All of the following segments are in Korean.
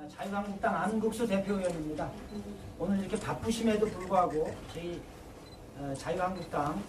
자유한국당 안국수 대표위원입니다. 오늘 이렇게 바쁘심에도 불구하고 저희 자유한국당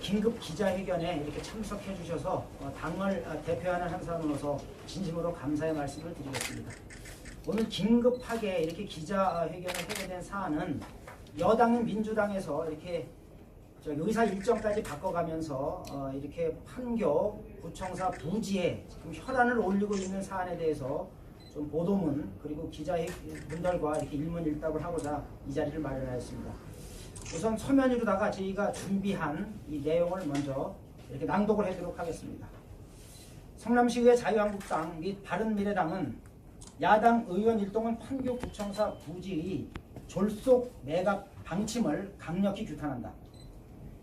긴급 기자회견에 이렇게 참석해 주셔서 당을 대표하는 한 사람으로서 진심으로 감사의 말씀을 드리겠습니다. 오늘 긴급하게 이렇게 기자회견을 하게 된 사안은 여당인 민주당에서 이렇게 의사 일정까지 바꿔가면서 이렇게 판교 구청사 부지에 지금 혈안을 올리고 있는 사안에 대해서 좀 보도문 그리고 기자분들과 이렇게 일문일답을 하고자 이 자리를 마련하였습니다. 우선 서면으로다가 저희가 준비한 이 내용을 먼저 이렇게 낭독을 하도록 하겠습니다. 성남시의 자유한국당 및 바른미래당은 야당 의원 일동은 판교 구청사 부지의 졸속 매각 방침을 강력히 규탄한다.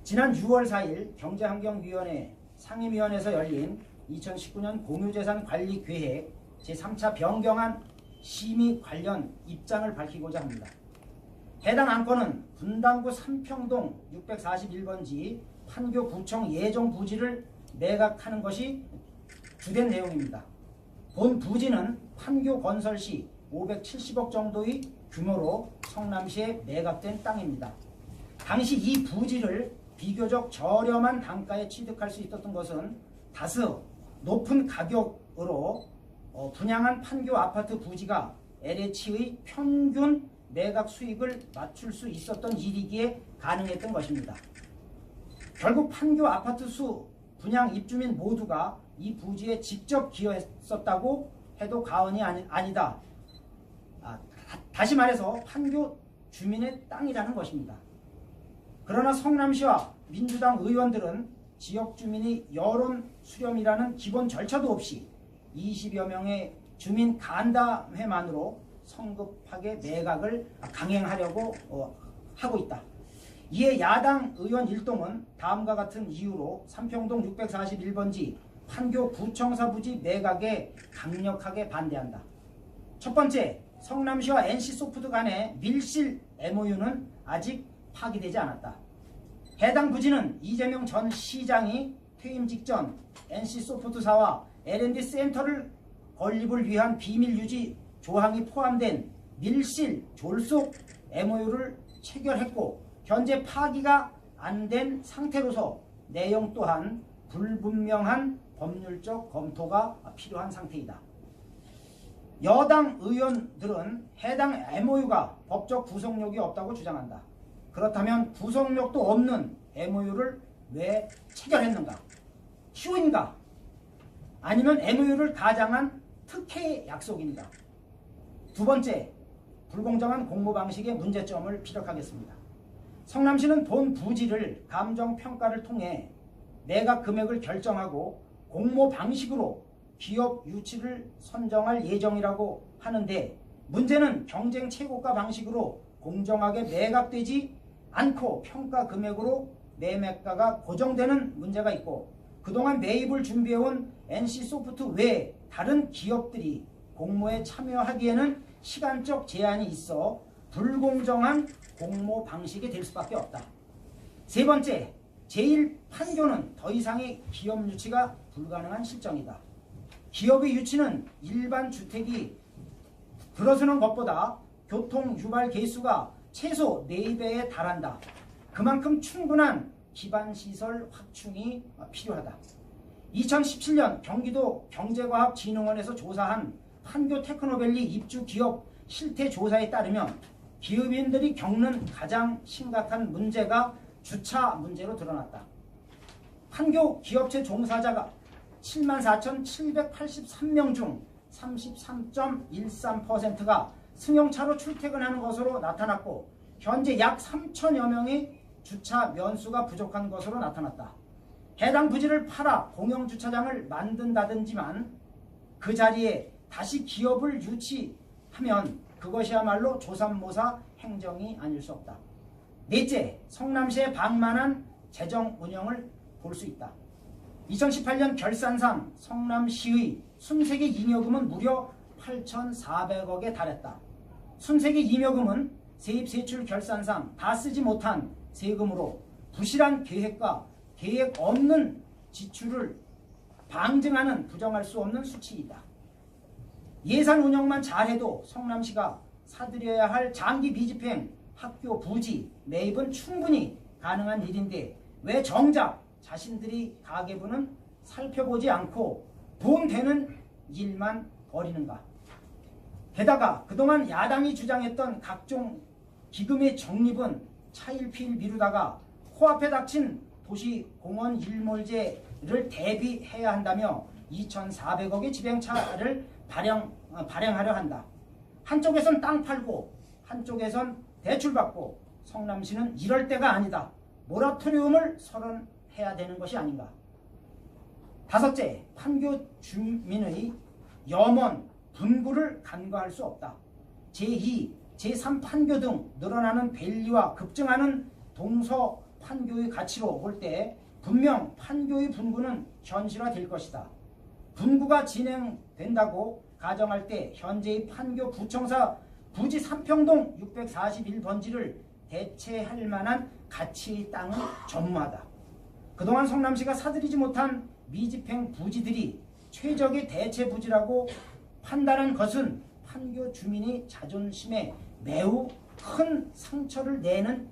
지난 6월 4일 경제환경위원회 상임위원회에서 열린 2019년 공유재산관리계획 제3차 변경안 심의 관련 입장을 밝히고자 합니다. 해당 안건은 분당구 삼평동 641번지 판교구청 예정 부지를 매각하는 것이 주된 내용입니다. 본 부지는 판교 건설 시 570억 정도의 규모로 성남시에 매각된 땅입니다. 당시 이 부지를 비교적 저렴한 단가에 취득할 수 있었던 것은 다소 높은 가격으로 분양한 판교 아파트 부지가 LH의 평균 매각 수익을 맞출 수 있었던 일이기에 가능했던 것입니다. 결국 판교 아파트 수 분양 입주민 모두가 이 부지에 직접 기여했었다고 해도 과언이 아니다. 다시 말해서 판교 주민의 땅이라는 것입니다. 그러나 성남시와 민주당 의원들은 지역 주민이 여론 수렴이라는 기본 절차도 없이 20여 명의 주민 간담회만으로 성급하게 매각을 강행하려고 하고 있다. 이에 야당 의원 일동은 다음과 같은 이유로 삼평동 641번지 판교 구청사 부지 매각에 강력하게 반대한다. 첫 번째, 성남시와 NC소프트 간의 밀실 MOU는 아직 파기되지 않았다. 해당 부지는 이재명 전 시장이 퇴임 직전 NC소프트사와 R&D 센터를 건립을 위한 비밀 유지 조항이 포함된 밀실 졸속 MOU를 체결했고 현재 파기가 안 된 상태로서 내용 또한 불분명한 법률적 검토가 필요한 상태이다. 여당 의원들은 해당 MOU가 법적 구속력이 없다고 주장한다. 그렇다면 구속력도 없는 MOU를 왜 체결했는가? 휴인가? 아니면 MOU를 가장한 특혜 약속인가? 두 번째, 불공정한 공모 방식의 문제점을 피력하겠습니다. 성남시는 본 부지를 감정평가를 통해 매각 금액을 결정하고 공모 방식으로 기업 유치를 선정할 예정이라고 하는데 문제는 경쟁 최고가 방식으로 공정하게 매각되지 않고 평가 금액으로 매매가가 고정되는 문제가 있고 그동안 매입을 준비해온 NC소프트 외 다른 기업들이 공모에 참여하기에는 시간적 제한이 있어 불공정한 공모 방식이 될 수밖에 없다. 세 번째, 제1판교는 더 이상의 기업 유치가 불가능한 실정이다. 기업의 유치는 일반 주택이 들어서는 것보다 교통 유발 개수가 최소 4배에 달한다. 그만큼 충분한 기반시설 확충이 필요하다. 2017년 경기도 경제과학진흥원에서 조사한 판교 테크노밸리 입주 기업 실태 조사에 따르면 기업인들이 겪는 가장 심각한 문제가 주차 문제로 드러났다. 판교 기업체 종사자가 74,783명 중 33.13%가 승용차로 출퇴근하는 것으로 나타났고 현재 약 3천여 명의 주차 면수가 부족한 것으로 나타났다. 해당 부지를 팔아 공영주차장을 만든다든지만 그 자리에 다시 기업을 유치하면 그것이야말로 조삼모사 행정이 아닐 수 없다. 넷째, 성남시의 방만한 재정 운영을 볼 수 있다. 2018년 결산상 성남시의 순세계 잉여금은 무려 8,400억에 달했다. 순세계 잉여금은 세입세출 결산상 다 쓰지 못한 세금으로 부실한 계획과 계획 없는 지출을 방증하는 부정할 수 없는 수치이다. 예산 운영만 잘해도 성남시가 사들여야 할 장기 미집행 학교 부지 매입은 충분히 가능한 일인데 왜 정작 자신들이 가계부는 살펴보지 않고 돈 되는 일만 벌이는가. 게다가 그동안 야당이 주장했던 각종 기금의 적립은 차일피일 미루다가 코앞에 닥친 도시공원 일몰제를 대비해야 한다며 2,400억의 집행차를 발행하려 한다. 한쪽에선 땅 팔고 한쪽에선 대출받고 성남시는 이럴 때가 아니다. 모라토리움을 선언해야 되는 것이 아닌가. 다섯째, 판교 주민의 염원, 분구를 간과할 수 없다. 제2, 제3 판교 등 늘어나는 밸리와 급증하는 동서 판교의 가치로 볼 때 분명 판교의 분구는 현실화될 것이다. 분구가 진행된다고 가정할 때 현재의 판교 구청사 부지 3평동 641번지를 대체할 만한 가치의 땅은 전무하다. 그동안 성남시가 사들이지 못한 미집행 부지들이 최적의 대체 부지라고 판단한 것은 판교 주민의 자존심에 매우 큰 상처를 내는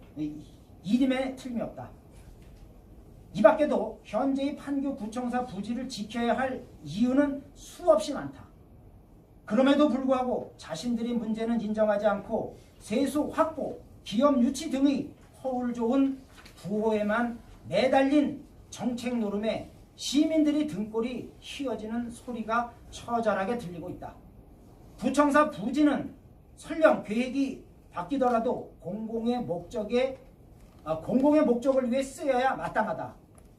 일임에 틀림이 없다. 이 밖에도 현재의 판교 구청사 부지를 지켜야 할 이유는 수없이 많다. 그럼에도 불구하고 자신들의 문제는 인정하지 않고 세수 확보, 기업 유치 등의 허울 좋은 구호에만 매달린 정책 노름에 시민들이 등골이 휘어지는 소리가 처절하게 들리고 있다. 구청사 부지는 설령 계획이 바뀌더라도 공공의 목적을 위해 쓰여야 마땅하다.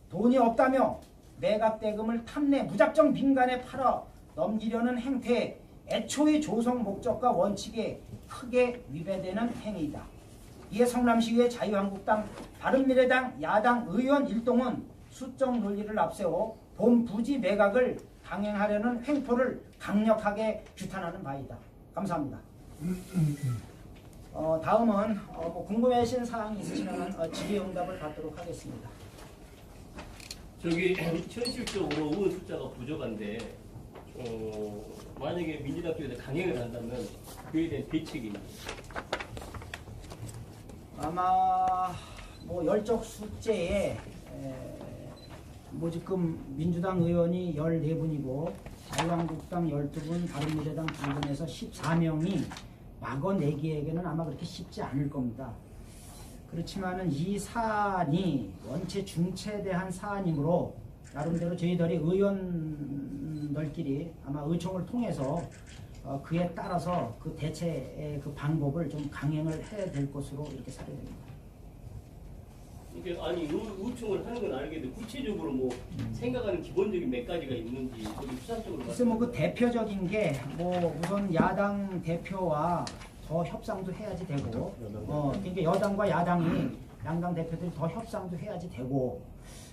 돈이 없다며 매각대금을 탐내 무작정 민간에 팔아 넘기려는 행태에 애초의 조성 목적과 원칙에 크게 위배되는 행위이다. 이에 성남시의 자유한국당, 바른미래당 야당 의원 일동은 수적 논리를 앞세워 본 부지 매각을 강행하려는 횡포를 강력하게 규탄하는 바이다. 감사합니다. 다음은 궁금하신 사항이 있으시면 질의응답을 받도록 하겠습니다. 저기 현실적으로 의원 숫자가 부족한데 만약에 민주당 쪽에서 강행을 한다면 그에 대한 대책이 아마 열적 숫제에 지금 민주당 의원이 14분이고 자유한국당 12분, 바른미래당 2분에서 14명이 막아내기에게는 아마 그렇게 쉽지 않을 겁니다. 그렇지만은 이 사안이 원체 중체대한 사안이므로 나름대로 저희들이 의원들끼리 아마 의총을 통해서 그에 따라서 그 대체의 그 방법을 좀 강행을 해야 될 것으로 이렇게 사례됩니다. 그러니까 아니 의총을 하는 건 알겠는데 구체적으로 생각하는 기본적인 몇 가지가 있는지 수상적으로 글쎄 그 대표적인 게 우선 야당 대표와 더 협상도 해야지 되고 그러니까 여당과 야당이 양당 대표들이 더 협상도 해야지 되고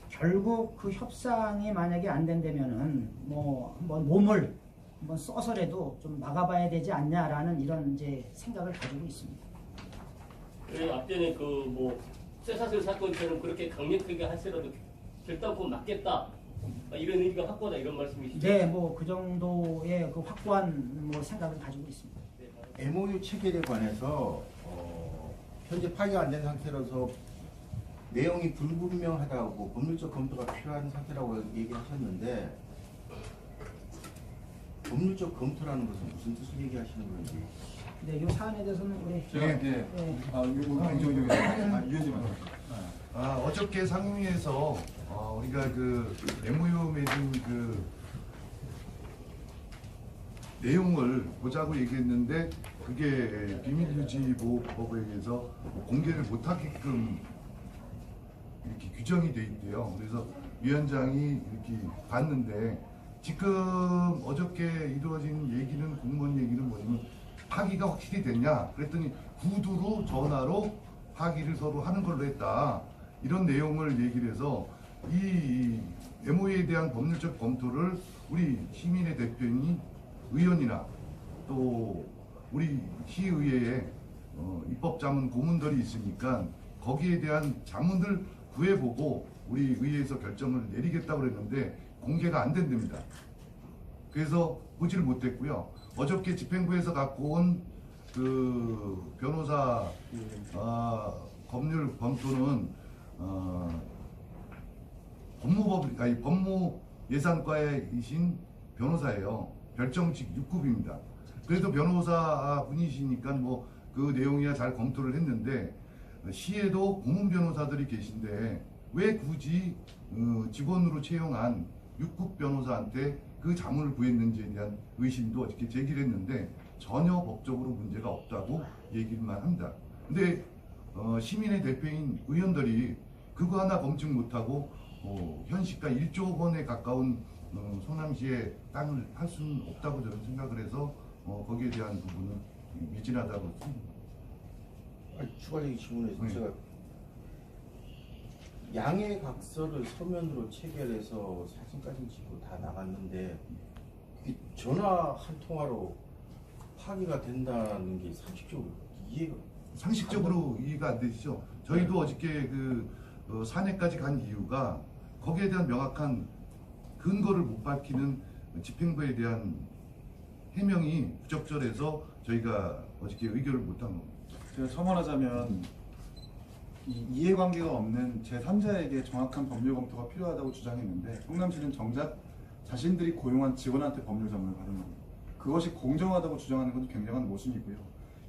결국 그 협상이 만약에 안 된다면은 한번 몸을 한번 써서라도 좀 막아봐야 되지 않냐라는 이런 이제 생각을 가지고 있습니다. 그래서 앞전에 쇠사슬 사건처럼 그렇게 강력하게 하더라도 결단코 막겠다 이런 의지가 확고하다 이런 말씀이시죠? 네, 그 정도의 그 확고한 생각을 가지고 있습니다. MOU 체결에 관해서 현재 파기가 안 된 상태라서 내용이 불분명하다고 법률적 검토가 필요한 상태라고 얘기하셨는데 법률적 검토라는 것은 무슨 뜻을 얘기하시는 건지. 네, 이 사안에 대해서는 우리 어저께 상임위에서 우리가 그 MOU 맺은 그 내용을 보자고 얘기했는데 그게 비밀유지보호법에 의해서 공개를 못하게끔 이렇게 규정이 돼 있대요. 그래서 위원장이 이렇게 봤는데 지금 어저께 이루어진 얘기는 공무원 얘기는 뭐냐면 파기가 확실히 됐냐 그랬더니 구두로 전화로 파기를 서로 하는 걸로 했다 이런 내용을 얘기를 해서 이 MOU에 대한 법률적 검토를 우리 시민의 대표인 의원이나 또 우리 시의회에 입법자문 고문들이 있으니까 거기에 대한 자문을 구해보고 우리 의회에서 결정을 내리겠다고 그랬는데 공개가 안 된답니다. 그래서 보지를 못했고요. 어저께 집행부에서 갖고 온 그 변호사 법률 검토는 법무예산과이신 변호사예요. 별정직 6급입니다. 그래도 변호사 분이시니까 뭐 그 내용이야 잘 검토를 했는데 시에도 고문 변호사들이 계신데 왜 굳이 직원으로 채용한 6급 변호사한테 그 자문을 구했는지에 대한 의심도 어저께 제기를 했는데 전혀 법적으로 문제가 없다고 얘기만 합니다. 근데 시민의 대표인 의원들이 그거 하나 검증 못하고 현시가 1조 원에 가까운 성남시의 땅을 할 수는 없다고 저는 생각을 해서 거기에 대한 부분은 미진하다고 생각합니다. 추가적인 질문에서 네. 제가 양해 각서를 서면으로 체결해서 사진까지 찍고 다 나갔는데 이게 전화 한 통화로 파기가 된다는 게 상식적으로 이해가 상식적으로 이해가 안 되시죠? 저희도 어저께 산에까지 간 이유가 거기에 대한 명확한 근거를 못 밝히는 집행부에 대한 해명이 부적절해서 저희가 어저께 의결을 못한 겁니다. 제가 첨언하자면 이 이해관계가 없는 제3자에게 정확한 법률 검토가 필요하다고 주장했는데 성남시는 정작 자신들이 고용한 직원한테 법률 자문을 받은 겁니다. 그것이 공정하다고 주장하는 것도 굉장한 모순이고요.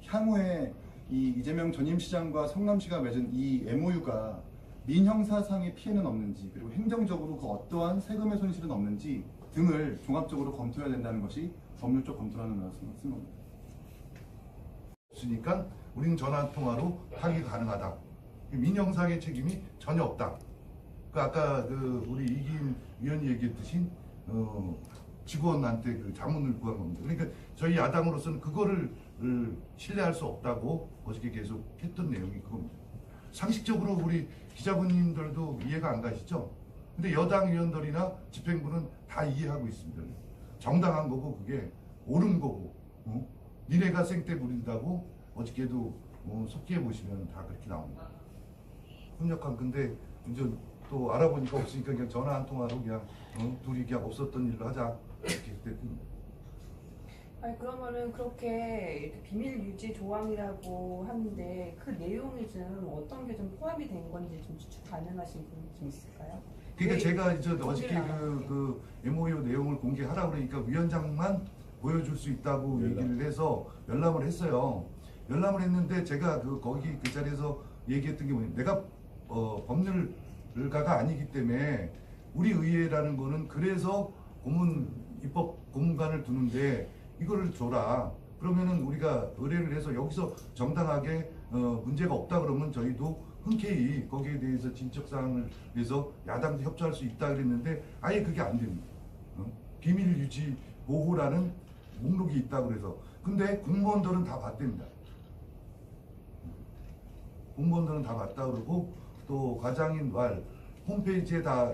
향후에 이 이재명 전임시장과 성남시가 맺은 이 MOU가 민형사상의 피해는 없는지 그리고 행정적으로 그 어떠한 세금의 손실은 없는지 등을 종합적으로 검토해야 된다는 것이 법률적 검토라는 말씀을 쓴 겁니다. 없으니까 우리는 전화 통화로 파기 가능하다. 민형상의 책임이 전혀 없다. 아까 우리 이기인 위원이 얘기했듯이 직원한테 그 자문을 구한 겁니다. 그러니까 저희 야당으로서는 그거를 신뢰할 수 없다고 어저께 계속 했던 내용이 그겁니다. 상식적으로 우리 기자분님들도 이해가 안 가시죠? 근데 여당 의원들이나 집행부는 다 이해하고 있습니다. 정당한 거고 그게 옳은 거고 니네가 생떼 부린다고 어저께도 속기해 보시면 다 그렇게 나옵니다. 협력한 근데 이제 또 알아보니까 없으니까 그냥 전화 한 통화로 그냥 둘이 그냥 없었던 일로 하자 이렇게 됐습니다. 아니 그러면은 그렇게 이렇게 비밀 유지 조항이라고 하는데 그 내용이 좀 어떤 게 좀 포함이 된 건지 좀 추측 가능하신 분이 좀 있을까요? 그러니까 왜 제가 이제 어저께 공개를 안 하는 그 MOU 내용을 공개하라고 그러니까 위원장만 보여줄 수 있다고 얘기를 해서 열람을 했어요. 열람을 했는데 제가 거기 그 자리에서 얘기했던 게 뭐냐면 내가 법률가가 아니기 때문에 우리 의회라는 거는 그래서 입법 고문관을 두는데 이거를 줘라. 그러면은 우리가 의뢰를 해서 여기서 정당하게 문제가 없다 그러면 저희도 흔쾌히 거기에 대해서 진척사항을 위해서 야당도 협조할 수 있다 그랬는데 아예 그게 안 됩니다. 비밀 유지 보호라는 목록이 있다고 그래서 근데 공무원들은 다 봤답니다. 공무원들은 다 봤다 그러고 또 과장인 왈 홈페이지에 다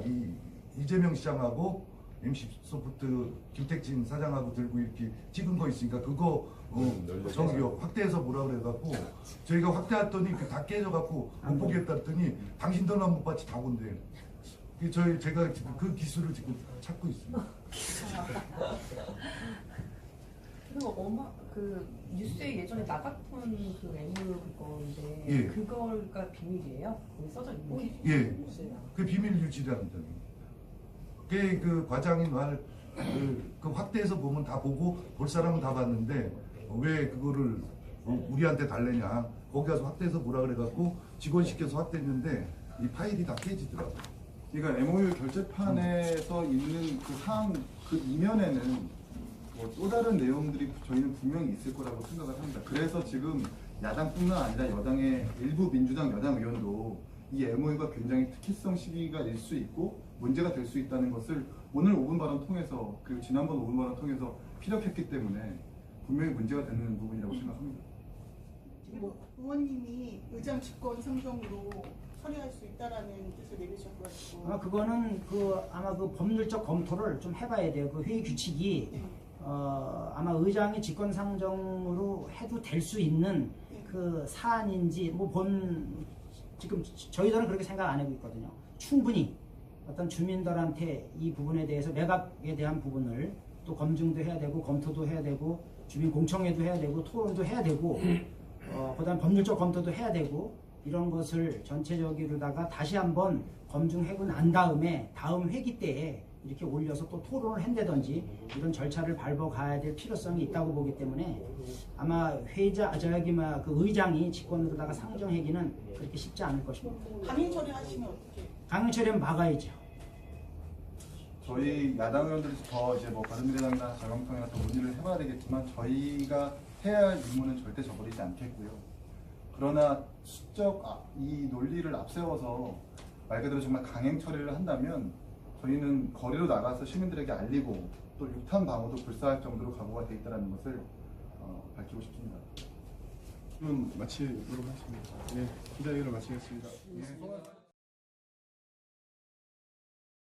이재명 시장하고 MC소프트 김택진 사장하고 들고 이렇게 찍은 거 있으니까 그거 저기 확대해서 뭐라 그래갖고 저희가 확대했더니 다 깨져갖고 못 보겠다 했더니 당신들만 못 봤지 다 본대. 제가 지금 그 기술을 지금 찾고 있습니다. 그리고 그 뉴스에 예전에 나갔던 그 MOU 그건데 예. 그거가 비밀이에요? 거기 써져 있는 게? 예, 그 비밀 유지랍니다. 그 과장인 말 그 확대해서 보면 다 보고 볼 사람은 다 봤는데 왜 그거를 우리한테 달래냐? 거기 가서 확대해서 보라 그래갖고 직원 시켜서 확대했는데 이 파일이 다 깨지더라고. 그러니까 MOU 결재판에서 있는 그 사항 그 이면에는 뭐 또 다른 내용들이 저희는 분명히 있을 거라고 생각을 합니다. 그래서 지금 야당뿐만 아니라 여당의 일부 민주당 여당 의원도 이 MOU가 굉장히 특이성 시기가 될 수 있고 문제가 될 수 있다는 것을 오늘 5분 발언 통해서 그리고 지난번 5분 발언 통해서 피력했기 때문에 분명히 문제가 되는 부분이라고 생각합니다. 지금 의원님이 의장 직권 상정으로 처리할 수 있다라는 뜻을 내리셨고 그거는 아마 그 법률적 검토를 좀 해봐야 돼요. 그 회의 규칙이 아마 의장이 직권상정으로 해도 될 수 있는 그 사안인지 지금 저희들은 그렇게 생각 안 하고 있거든요. 충분히 어떤 주민들한테 이 부분에 대해서 매각에 대한 부분을 또 검증도 해야 되고 검토도 해야 되고 주민 공청회도 해야 되고 토론도 해야 되고 그다음 법률적 검토도 해야 되고 이런 것을 전체적으로다가 다시 한번 검증하고 난 다음에 다음 회기 때에 이렇게 올려서 또 토론을 한다든지 이런 절차를 밟아가야 될 필요성이 있다고 보기 때문에 아마 그 의장이 직권으로다가 상정하기는 그렇게 쉽지 않을 것입니다. 강행 처리하시면 어떻게? 강행 처리는 막아야죠. 저희 야당 의원들이 더 이제 뭐 바른미래당이나 자유한국당이나 더 논의를 해봐야 되겠지만 저희가 해야 할 임무는 절대 저버리지 않겠고요. 그러나 이 논리를 앞세워서 말 그대로 정말 강행 처리를 한다면 저희는 거리로 나가서 시민들에게 알리고 또 육탄 방어도 불사할 정도로 각오가 돼 있다는 것을 밝히고 싶습니다. 마치도록 하겠습니다. 예, 기자회견을 마치겠습니다. 예.